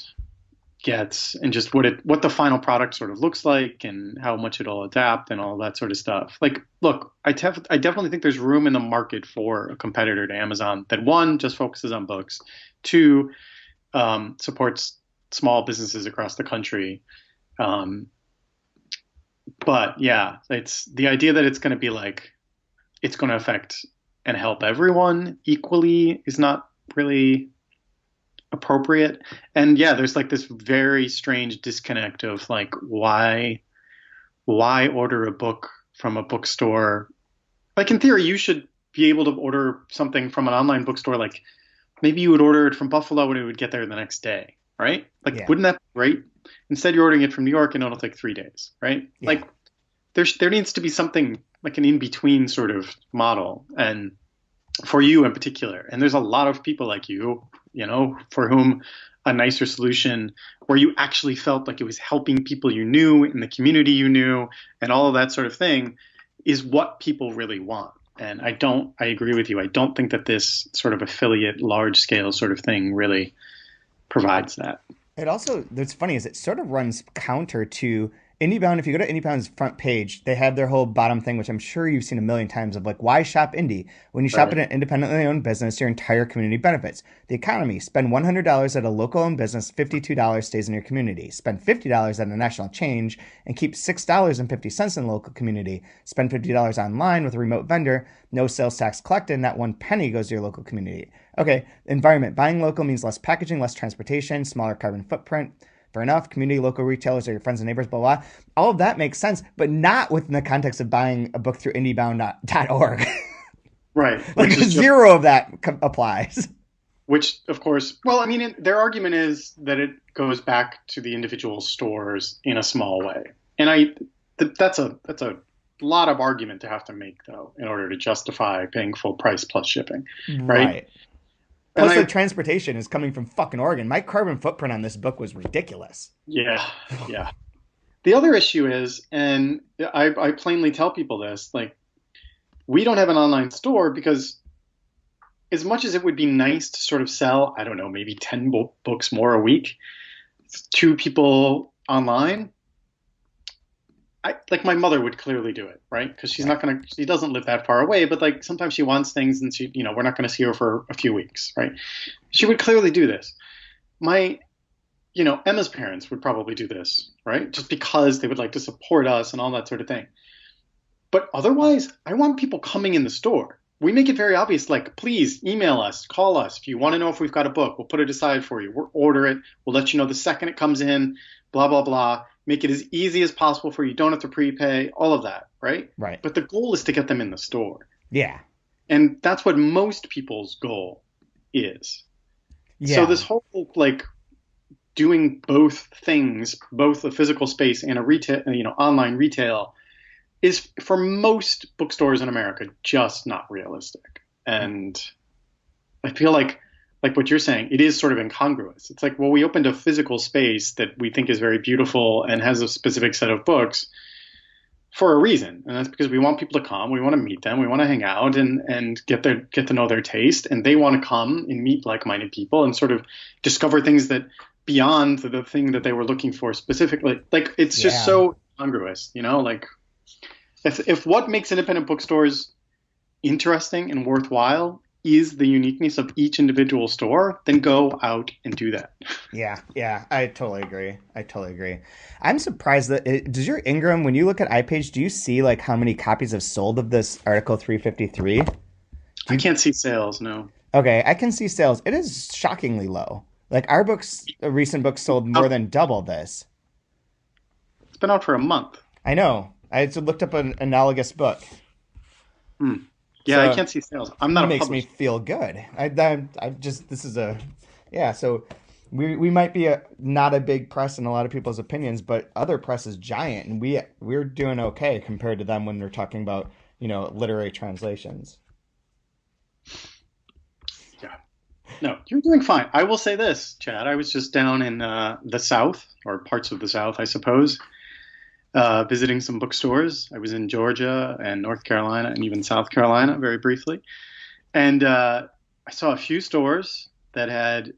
gets, and just what the final product sort of looks like, and how much it'll adapt, and all that sort of stuff. Like, look, I definitely think there's room in the market for a competitor to Amazon that, 1, just focuses on books, 2, supports small businesses across the country. But yeah, it's the idea that it's going to be like it's going to affect and help everyone equally is not really appropriate. And yeah, there's like this very strange disconnect of like why order a book from a bookstore, like in theory, you should be able to order something from an online bookstore. Like maybe you would order it from Buffalo and it would get there the next day, right? Like, wouldn't that be great? Instead, you're ordering it from New York and it'll take 3 days, right? Yeah. Like there needs to be something like an in-between sort of model, and for you in particular. And there's a lot of people like you know, for whom a nicer solution where you actually felt like it was helping people you knew in the community you knew and all of that sort of thing is what people really want. And I agree with you. I don't think that this sort of affiliate, large scale sort of thing really provides that. It also, what's funny is it sort of runs counter to IndieBound. If you go to IndieBound's front page, they have their whole bottom thing, which I'm sure you've seen a million times, of like, why shop indie? When you shop at an independently owned business, your entire community benefits. The economy: spend $100 at a local owned business, $52 stays in your community. Spend $50 at a national change and keep $6.50 in the local community. Spend $50 online with a remote vendor, no sales tax collected, not one penny goes to your local community. Okay, environment: buying local means less packaging, less transportation, smaller carbon footprint. Fair enough. Community, local retailers are your friends and neighbors, blah, blah. All of that makes sense, but not within the context of buying a book through IndieBound.org. Right. Like zero of that applies. Which, of course, well, I mean, their argument is that it goes back to the individual stores in a small way. And that's a lot of argument to have to make, though, in order to justify paying full price plus shipping. Right. Plus, the transportation is coming from fucking Oregon. My carbon footprint on this book was ridiculous. Yeah. The other issue is, and I plainly tell people this, like, we don't have an online store because as much as it would be nice to sort of sell, I don't know, maybe 10 books more a week to people online, like my mother would clearly do it, right? Because she doesn't live that far away, but like sometimes she wants things and she, we're not going to see her for a few weeks, right? She would clearly do this. Emma's parents would probably do this, right? Just because they would like to support us and all that sort of thing. But otherwise, I want people coming in the store. We make it very obvious, like, please email us, call us. If you want to know if we've got a book, we'll put it aside for you. We'll order it. We'll let you know the second it comes in, blah, blah, blah. Make it as easy as possible for you. You don't have to prepay, all of that, right? Right. But the goal is to get them in the store. Yeah. And that's what most people's goal is. Yeah. So this whole, like, doing both things, both a physical space and a retail, online retail, is for most bookstores in America just not realistic. And I feel like what you're saying, it is sort of incongruous. It's like, well, we opened a physical space that we think is very beautiful and has a specific set of books for a reason. And that's because we want people to come. We want to meet them. We want to hang out and get to know their taste. And they want to come and meet like-minded people and sort of discover things that beyond the thing that they were looking for specifically. Like, it's just so incongruous, like if what makes independent bookstores interesting and worthwhile is the uniqueness of each individual store, then go out and do that. Yeah, I totally agree. I'm surprised that does your Ingram, when you look at iPage, do you see like how many copies have sold of this Article 353? I can't see sales, no. Okay, I can see sales. It is shockingly low. Like our recent books sold more than double this. It's been out for a month. I know. I looked up an analogous book. Yeah, so I can't see sales. I'm not a publisher. It makes me feel good. So we might be not a big press in a lot of people's opinions, but other press is giant, and we're doing okay compared to them when they're talking about, literary translations. Yeah. No, you're doing fine. I will say this, Chad. I was just down in the South, or parts of the South, I suppose, visiting some bookstores. I was in Georgia and North Carolina and even South Carolina very briefly. And I saw a few stores that had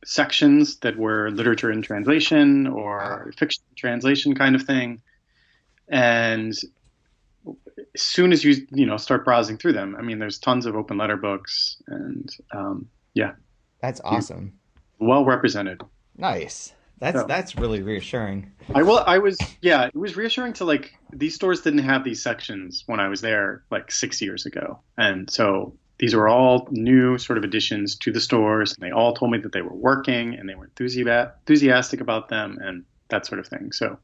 sections that were literature in translation or fiction translation kind of thing. And as soon as you start browsing through them, I mean, there's tons of open letter books and That's awesome. Well represented. Nice. That's really reassuring. It was reassuring to, like, these stores didn't have these sections when I was there like 6 years ago. And so these were all new sort of additions to the stores. And they all told me that they were working and they were enthusiastic about them and that sort of thing. So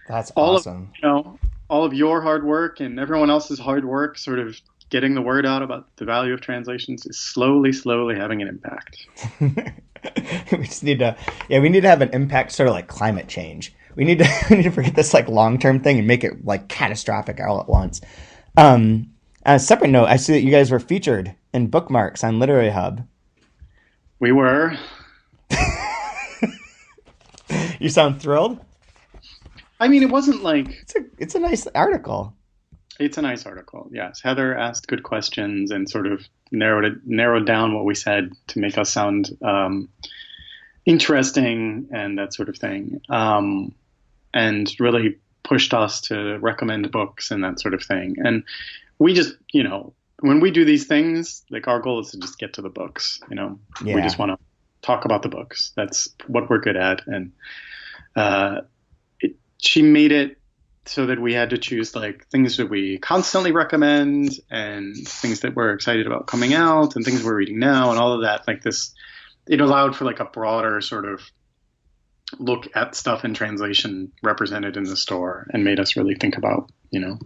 That's all awesome. of all of your hard work and everyone else's hard work, sort of getting the word out about the value of translations, is slowly having an impact. We just need to, we need to have an impact, sort of like climate change. We need to forget this like long-term thing and make it like catastrophic all at once. On a separate note, I see that you guys were featured in Bookmarks on Literary Hub. We were. You sound thrilled? I mean, it wasn't like... It's a nice article. It's a nice article, yes. Heather asked good questions and sort of narrowed down what we said to make us sound interesting and that sort of thing. And really pushed us to recommend books and that sort of thing. And we just, when we do these things, like our goal is to just get to the books, We just want to talk about the books. That's what we're good at. And she made it so that we had to choose like things that we constantly recommend and things that we're excited about coming out and things we're reading now and all of that. Like this, it allowed for like a broader sort of look at stuff in translation represented in the store and made us really think about,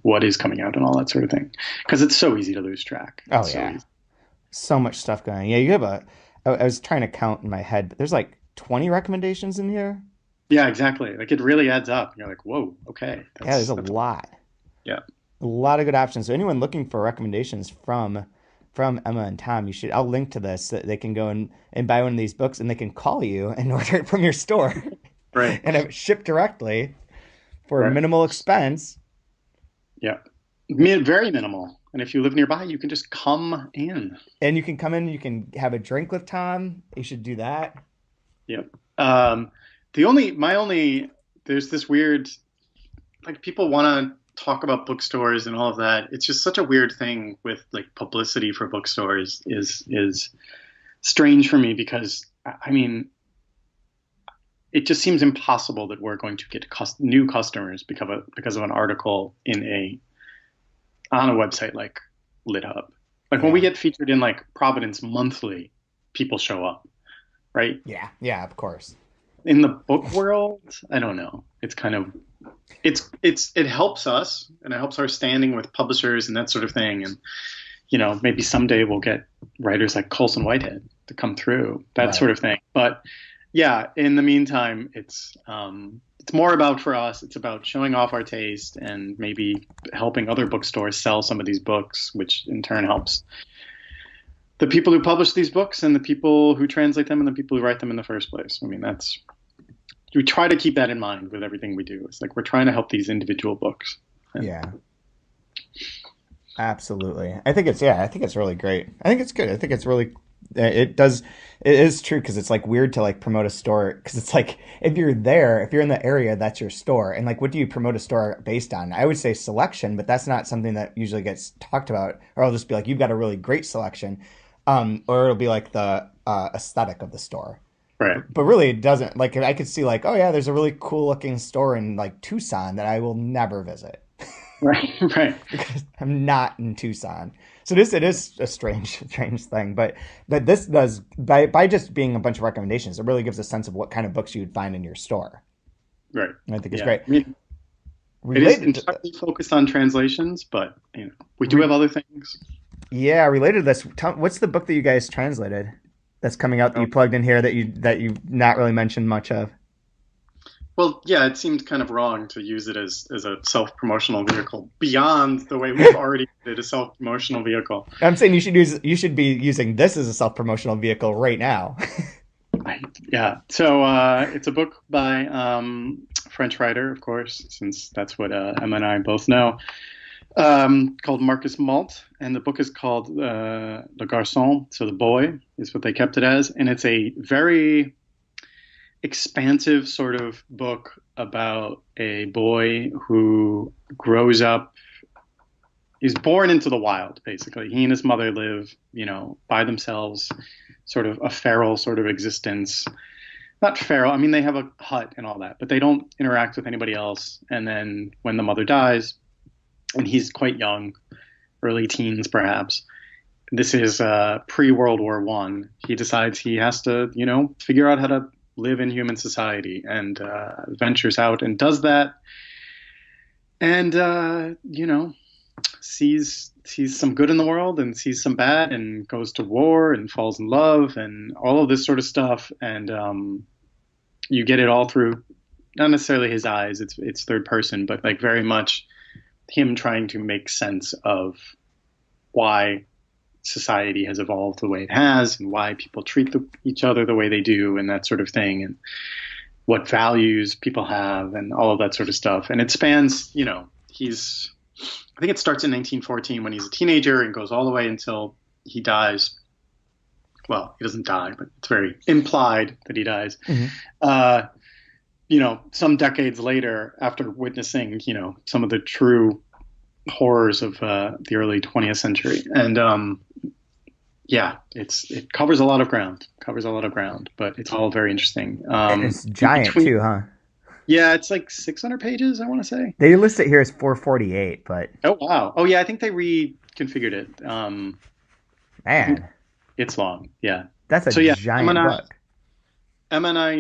what is coming out and all that sort of thing. Because it's so easy to lose track. Oh, yeah. So much stuff going on. Yeah, you have I was trying to count in my head, but there's like 20 recommendations in here. Yeah, exactly. Like it really adds up. You're like, whoa, okay. There's a lot. Yeah. A lot of good options. So anyone looking for recommendations from Emma and Tom, I'll link to this so that they can go and buy one of these books and they can call you and order it from your store. Right. And have it shipped directly for a minimal expense. Yeah. Very minimal. And if you live nearby, you can just come in. And you can come in, you can have a drink with Tom. You should do that. Yep. There's this weird, like people want to talk about bookstores and all of that. It's just such a weird thing with like publicity for bookstores is strange for me because I mean, it just seems impossible that we're going to get new customers because of an article on a website like LitHub. Like when we get featured in like Providence Monthly, people show up, right? Yeah, of course. In the book world, I don't know. It's kind of it helps us and it helps our standing with publishers and that sort of thing. And maybe someday we'll get writers like Colson Whitehead to come through, that sort of thing. But yeah, in the meantime, it's more about for us. It's about showing off our taste and maybe helping other bookstores sell some of these books, which in turn helps the people who publish these books and the people who translate them and the people who write them in the first place. I mean, we try to keep that in mind with everything we do. It's like we're trying to help these individual books. Yeah, absolutely. I think it's really great. I think it's good. I think it's really, it is true because it's like weird to like promote a store because it's like if you're in the area, that's your store. And like, what do you promote a store based on? I would say selection, but that's not something that usually gets talked about. Or I'll just be like, you've got a really great selection. Or it'll be like the aesthetic of the store. Right. But really it doesn't. Like I could see like, oh yeah, there's a really cool looking store in like Tucson that I will never visit. Right. Because I'm not in Tucson. So it is a strange thing. But this does, by just being a bunch of recommendations, it really gives a sense of what kind of books you would find in your store. Right. And I think it's great. I mean, it is entirely focused on translations, but we do have other things. Yeah, related to this, what's the book that you guys translated that's coming out that you plugged in here that you not really mentioned much of? Well, yeah, it seemed kind of wrong to use it as a self-promotional vehicle beyond the way we've already did a self-promotional vehicle. I'm saying you should be using this as a self-promotional vehicle right now. Yeah. So it's a book by French writer, of course, since that's what Emma and I both know. Called Marcus Malte, and the book is called Le Garçon, so the boy is what they kept it as, and it's a very expansive sort of book about a boy who grows up, he's born into the wild, basically. He and his mother live, by themselves, sort of a feral sort of existence. Not feral, I mean, they have a hut and all that, but they don't interact with anybody else, and then when the mother dies, and he's quite young, early teens perhaps. This is pre-World War I. He decides he has to, figure out how to live in human society and ventures out and does that. and sees some good in the world and sees some bad and goes to war and falls in love and all of this sort of stuff. And you get it all through not necessarily his eyes. It's third person, but like very much him trying to make sense of why society has evolved the way it has and why people treat each other the way they do and that sort of thing, and what values people have and all of that sort of stuff. And it spans, I think it starts in 1914 when he's a teenager and goes all the way until he dies. Well, he doesn't die, but it's very implied that he dies. Some decades later, after witnessing, some of the true horrors of the early 20th century. And it covers a lot of ground. But it's all very interesting. It's giant too, huh? Yeah, it's like 600 pages, I want to say. They list it here as 448, but... Oh, wow. Oh, yeah, I think they reconfigured it. Man. It's long, yeah. That's a giant book. Emma and I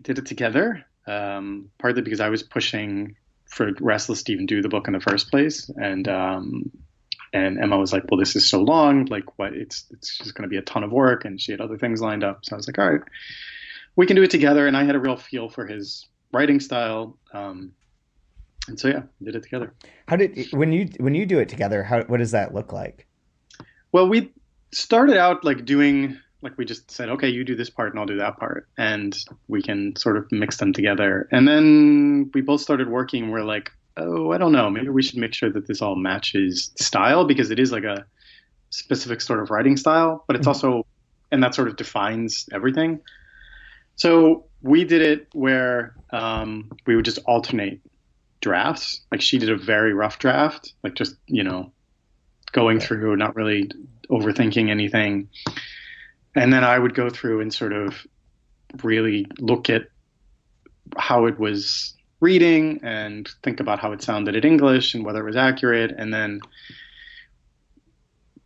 did it together, partly because I was pushing for Restless to even do the book in the first place. And Emma was like, well, this is so long. Like, what? It's just going to be a ton of work. And she had other things lined up. So I was like, all right, we can do it together. And I had a real feel for his writing style. And so, yeah, we did it together. When you do it together, what does that look like? Well, we started out like we just said, okay, you do this part and I'll do that part. And we can sort of mix them together. And then we both started working. We're like, oh, I don't know. Maybe we should make sure that this all matches style, because it is like a specific sort of writing style, but it's also, and that sort of defines everything. So we did it where we would just alternate drafts. Like she did a very rough draft, like just, going through, not really overthinking anything. And then I would go through and sort of really look at how it was reading and think about how it sounded in English and whether it was accurate. And then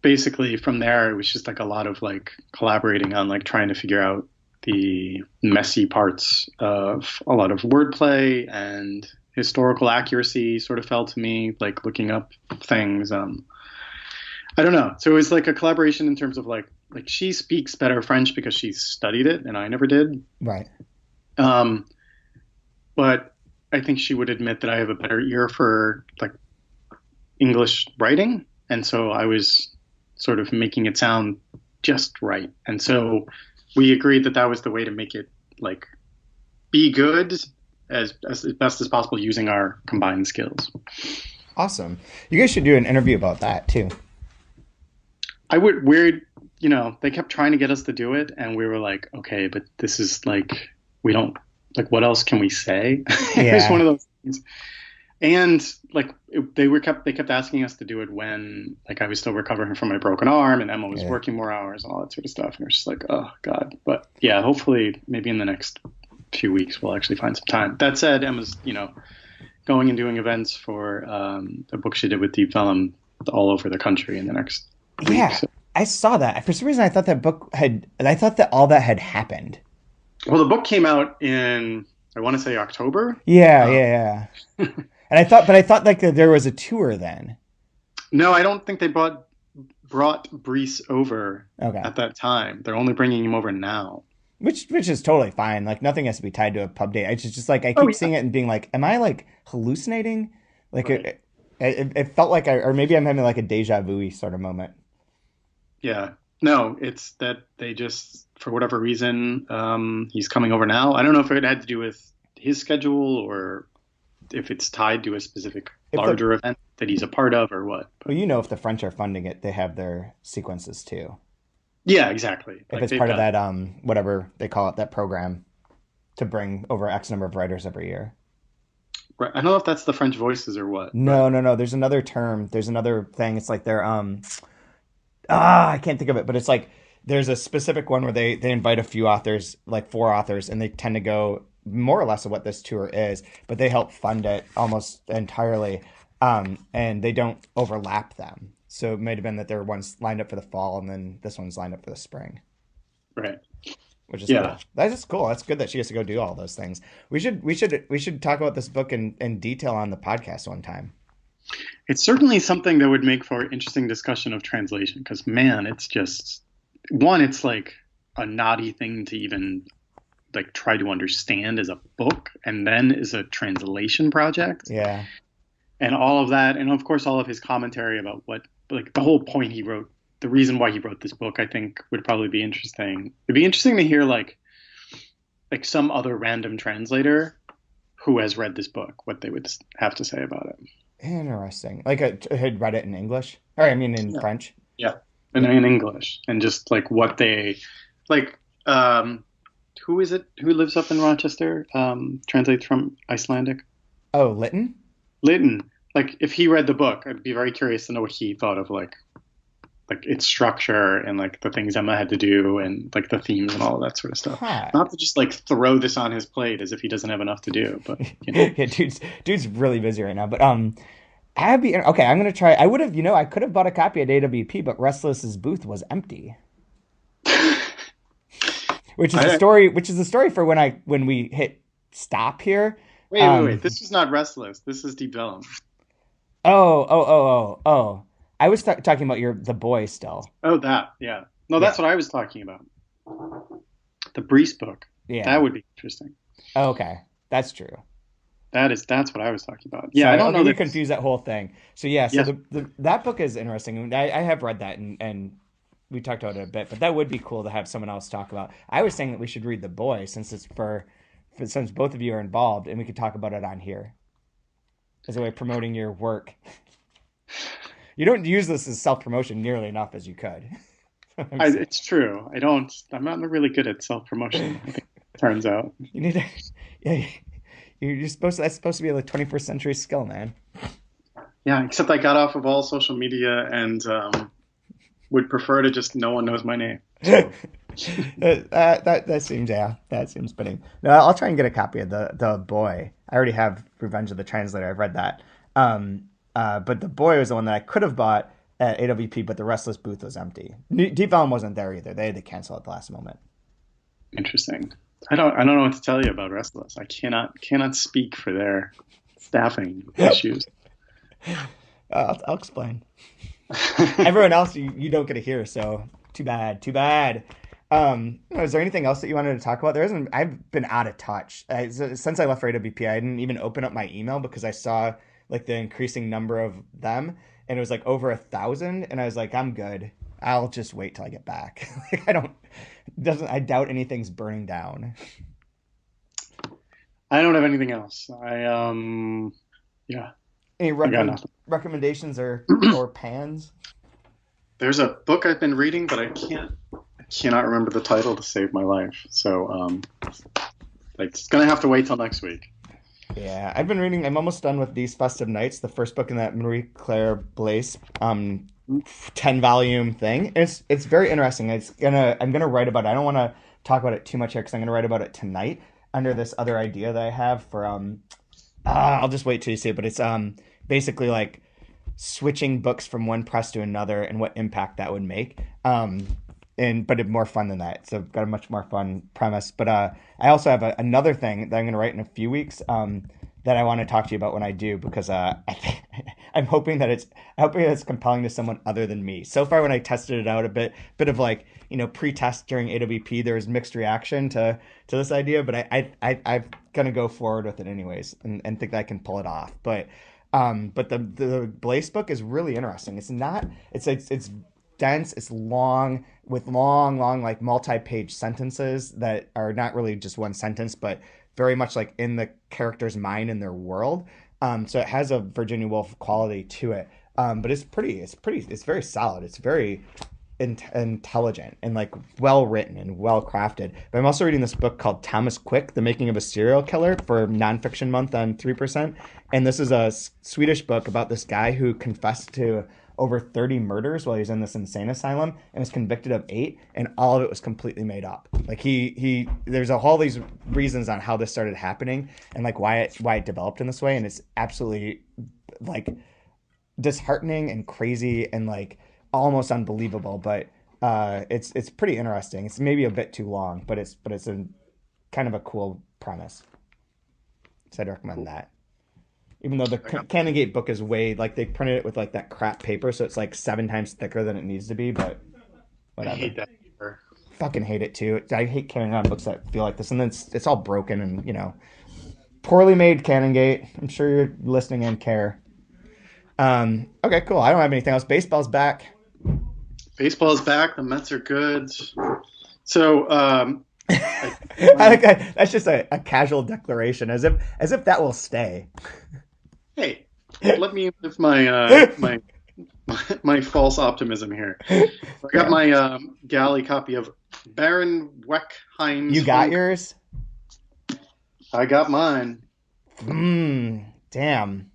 basically from there, it was just like a lot of like collaborating on like trying to figure out the messy parts of a lot of wordplay, and historical accuracy sort of fell to me, like looking up things. I don't know. So it was like a collaboration in terms of like she speaks better French because she studied it and I never did. Right. But I think she would admit that I have a better ear for like English writing. And so I was sort of making it sound just right. And so we agreed that was the way to make it like be good as best as possible using our combined skills. Awesome. You guys should do an interview about that too. They kept trying to get us to do it, and we were like, okay, but this is like, we don't, like, what else can we say? Yeah. It was one of those things. And like, they kept asking us to do it when, like, I was still recovering from my broken arm and Emma was working more hours and all that sort of stuff. And we're just like, oh God. But yeah, hopefully maybe in the next few weeks, we'll actually find some time. That said, Emma's, going and doing events for the book she did with Deep Vellum all over the country in the next week. Yeah, so. I saw that. For some reason, I thought that all that had happened. Well, the book came out in, I want to say October. Yeah. And I thought like there was a tour then. No, I don't think they brought Brees over at that time. They're only bringing him over now. Which is totally fine. Like nothing has to be tied to a pub date. It's just like I keep seeing it and being like, am I like hallucinating? Like right. it felt like or maybe I'm having like a deja vu sort of moment. Yeah. No, it's that they just, for whatever reason, he's coming over now. I don't know if it had to do with his schedule or if it's tied to a specific larger event that he's a part of or what. But, well, if the French are funding it, they have their sequences too. Yeah, exactly. If it's part of that, whatever they call it, that program to bring over X number of writers every year. Right. I don't know if that's the French Voices or what. No. There's another term. There's another thing. It's like they're, I can't think of it, but it's like there's a specific one where they invite a few authors, like 4 authors, and they tend to go more or less of what this tour is, but they help fund it almost entirely, and they don't overlap them. So it might have been that there were ones lined up for the fall, and then this one's lined up for the spring. Right. which is cool. That's just cool. That's good that she has to go do all those things. We should talk about this book in detail on the podcast one time. It's certainly something that would make for interesting discussion of translation, because man, it's just it's like a naughty thing to even like try to understand as a book, and then as a translation project. Yeah. And all of that, and of course all of his commentary about what, like, the whole point he wrote, the reason why he wrote this book, I think would probably be interesting. It'd be interesting to hear like some other random translator who has read this book, what they would have to say about it. Interesting. Like had read it in English, or I mean in French. Yeah, and in English, and just like what they like. Who is it? Who lives up in Rochester? Translates from Icelandic. Oh, Lytton. Lytton. Like, if he read the book, I'd be very curious to know what he thought of like its structure and like the things Emma had to do and like the themes and all of that sort of stuff. Huh. Not to just like throw this on his plate as if he doesn't have enough to do, but you know. Yeah, dude's really busy right now. But Abby, okay, I'm gonna try. I could have bought a copy of AWP, but Restless's booth was empty. Which is the story for when we hit stop here. Wait. This is not Restless. This is Deep Vellum. Oh. I was talking about the boy still. Oh, that. Yeah. No, that's what I was talking about. The Brees book. Yeah. That would be interesting. Oh, okay. That's true. That's what I was talking about. Yeah, I don't know. You confuse that whole thing. So yeah, that book is interesting. I have read that and we talked about it a bit, but that would be cool to have someone else talk about. I was saying that we should read The Boy since since both of you are involved, and we could talk about it on here as a way of promoting your work. You don't use this as self-promotion nearly enough as you could. It's true. I'm not really good at self-promotion, I think it turns out. You need to, yeah, that's supposed to be a 21st century skill, man. Yeah, except I got off of all social media and would prefer to just no one knows my name. So. that seems fitting. No, I'll try and get a copy of the Boy. I already have Revenge of the Translator. I've read that. But The Boy was the one that I could have bought at AWP, but the Restless booth was empty. Deep Vellum wasn't there either. They had to cancel at the last moment. Interesting. I don't know what to tell you about Restless. I cannot speak for their staffing issues. I'll explain. Everyone else you don't get to hear, so too bad. Is there anything else that you wanted to talk about? I've been out of touch. Since I left for AWP, I didn't even open up my email because I saw like the increasing number of them, and it was like over 1,000, and I was like, I'm good. I'll just wait till I get back. I doubt anything's burning down. I don't have anything else. Any recommendations or pans? There's a book I've been reading, but I cannot remember the title to save my life. So, it's gonna have to wait till next week. Yeah, I've been reading. I'm almost done with These Festive Nights, the first book in that Marie Claire Blaise 10-volume thing. It's very interesting. I'm gonna write about it. I don't want to talk about it too much here because I'm gonna write about it tonight under this other idea that I have for I'll just wait till you see it. But it's basically like switching books from one press to another and what impact that would make. But it's more fun than that. So I've got a much more fun premise. But I also have another thing that I'm going to write in a few weeks that I want to talk to you about when I do, because I'm hoping that it's compelling to someone other than me. So far, when I tested it out a bit of like, pre-test during AWP, there was mixed reaction to this idea, but I'm going to go forward with it anyways and think that I can pull it off. But the Blaise book is really interesting. It's dense, it's long, with long like multi-page sentences that are not really just one sentence, but very much like in the character's mind and their world. So it has a Virginia Woolf quality to it. But it's very solid. It's very intelligent and like well written and well crafted. But I'm also reading this book called Thomas Quick, The Making of a Serial Killer, for Nonfiction Month on 3%. And this is a Swedish book about this guy who confessed to over 30 murders while he was in this insane asylum and was convicted of 8, and all of it was completely made up. Like there's all these reasons on how this started happening and like why it developed in this way, and it's absolutely like disheartening and crazy and like almost unbelievable, but It's pretty interesting. It's maybe a bit too long, but it's a kind of a cool premise. So I'd recommend that. Even though the Canongate book is way, like, they printed it with like that crap paper, so it's like 7 times thicker than it needs to be, but whatever. I hate that paper. Fucking hate it too. I hate carrying on books that feel like this, and then it's all broken and, you know, poorly made. Canongate. I'm sure you're listening and care. Okay, cool. I don't have anything else. Baseball's back. Baseball's back. The Mets are good. So, that's just a casual declaration, as if that will stay. Hey, let me with my my false optimism here. I got my galley copy of Baron Weckheim's. You got yours? I got mine. Damn.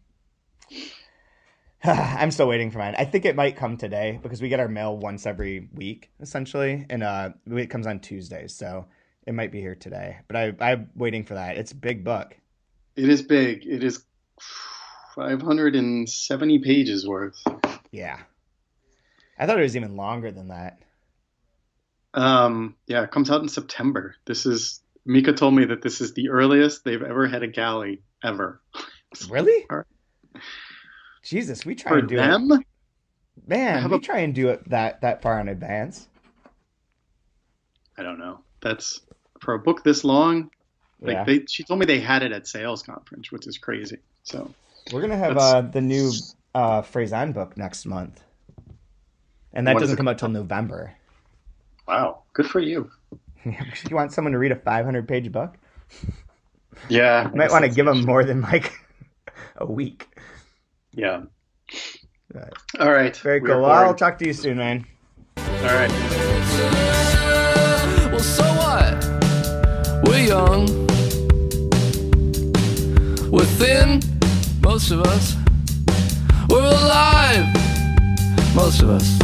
I'm still waiting for mine. I think it might come today because we get our mail once every week, essentially, and it comes on Tuesdays, so it might be here today. But I'm waiting for that. It's a big book. It is big. It is 570 pages worth. Yeah. I thought it was even longer than that. Yeah, it comes out in September. Mika told me that this is the earliest they've ever had a galley, ever. Really? Jesus, we try and do it. Man, we try and do it that far in advance. I don't know. That's for a book this long. Like she told me they had it at sales conference, which is crazy. So we're gonna have the new Frazan book next month, and that doesn't come out till November. Wow, good for you. You want someone to read a 500-page book? Yeah, you might want to give them more than like a week. Yeah. All right. Very cool. Well, I'll talk to you soon, man. All right. Well, so what? We're young. We're thin, most of us. We're alive, most of us.